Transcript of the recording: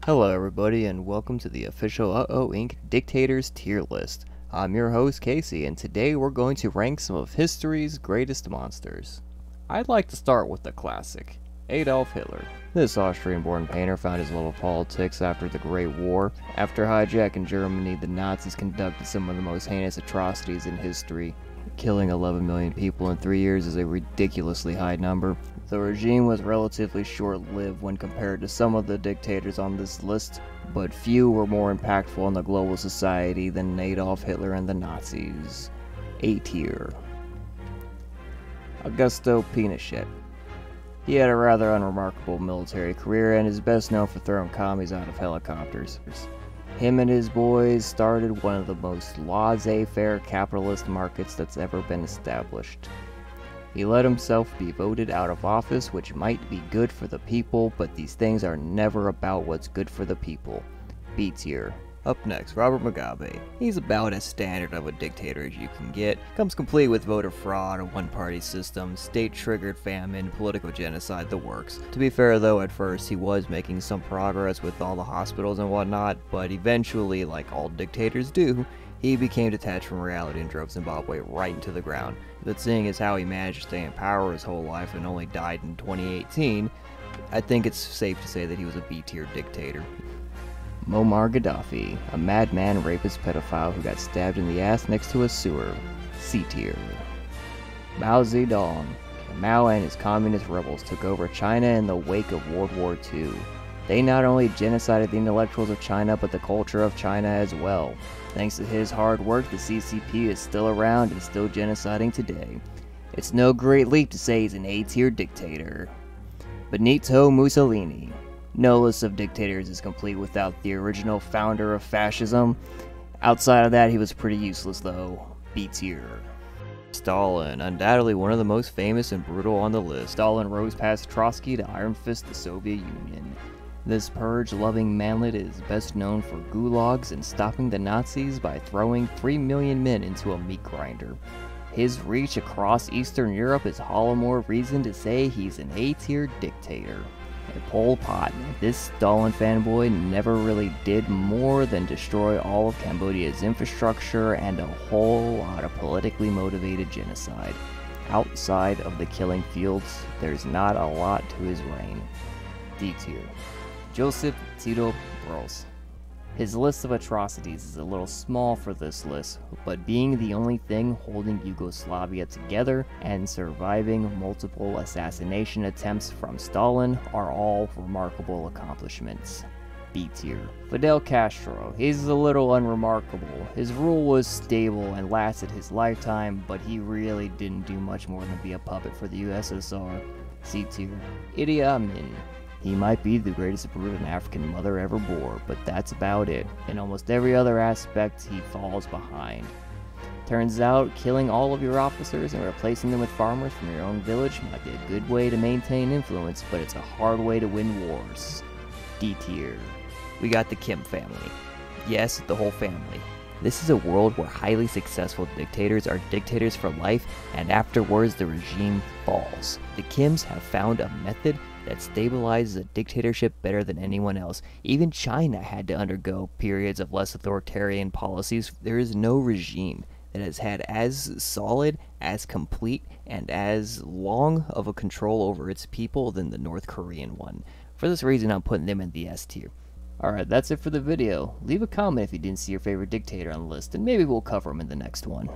Hello everybody and welcome to the official Inc. Dictators tier list. I'm your host Casey and today we're going to rank some of history's greatest monsters. I'd like to start with the classic, Adolf Hitler. This Austrian-born painter found his love of politics after the Great War. After hijacking Germany, the Nazis conducted some of the most heinous atrocities in history. Killing 11 million people in 3 years is a ridiculously high number. The regime was relatively short-lived when compared to some of the dictators on this list, but few were more impactful on the global society than Adolf Hitler and the Nazis. A tier. Augusto Pinochet. He had a rather unremarkable military career and is best known for throwing commies out of helicopters. Him and his boys started one of the most laissez-faire capitalist markets that's ever been established. He let himself be voted out of office, which might be good for the people, but these things are never about what's good for the people. B tier. Up next, Robert Mugabe. He's about as standard of a dictator as you can get. Comes complete with voter fraud, a one-party system, state-triggered famine, political genocide, the works. To be fair though, at first he was making some progress with all the hospitals and whatnot, but eventually, like all dictators do, he became detached from reality and drove Zimbabwe right into the ground. But seeing as how he managed to stay in power his whole life and only died in 2018, I think it's safe to say that he was a B-tier dictator. Muammar Gaddafi, a madman, rapist, pedophile who got stabbed in the ass next to a sewer. C tier. Mao Zedong. Mao and his communist rebels took over China in the wake of World War II. They not only genocided the intellectuals of China, but the culture of China as well. Thanks to his hard work, the CCP is still around and still genociding today. It's no great leap to say he's an A-tier dictator. Benito Mussolini. No list of dictators is complete without the original founder of fascism. Outside of that, he was pretty useless though. B tier. Stalin, undoubtedly one of the most famous and brutal on the list. Stalin rose past Trotsky to Iron Fist the Soviet Union. This purge-loving manlet is best known for gulags and stopping the Nazis by throwing 3 million men into a meat grinder. His reach across Eastern Europe is all more reason to say he's an A-tier dictator. And Pol Pot, this Stalin fanboy never really did more than destroy all of Cambodia's infrastructure and a whole lot of politically motivated genocide. Outside of the killing fields, there's not a lot to his reign. D tier. Joseph Tito Broz. His list of atrocities is a little small for this list, but being the only thing holding Yugoslavia together and surviving multiple assassination attempts from Stalin are all remarkable accomplishments. B tier. Fidel Castro. He's a little unremarkable. His rule was stable and lasted his lifetime, but he really didn't do much more than be a puppet for the USSR. C tier. Idi Amin. He might be the greatest brute an African mother ever bore, but that's about it. In almost every other aspect, he falls behind. Turns out, killing all of your officers and replacing them with farmers from your own village might be a good way to maintain influence, but it's a hard way to win wars. D tier. We got the Kim family. Yes, the whole family. This is a world where highly successful dictators are dictators for life, and afterwards the regime falls. The Kims have found a method that stabilizes a dictatorship better than anyone else. Even China had to undergo periods of less authoritarian policies. There is no regime that has had as solid, as complete, and as long of a control over its people than the North Korean one. For this reason, I'm putting them in the S tier. Alright, that's it for the video. Leave a comment if you didn't see your favorite dictator on the list, and maybe we'll cover him in the next one.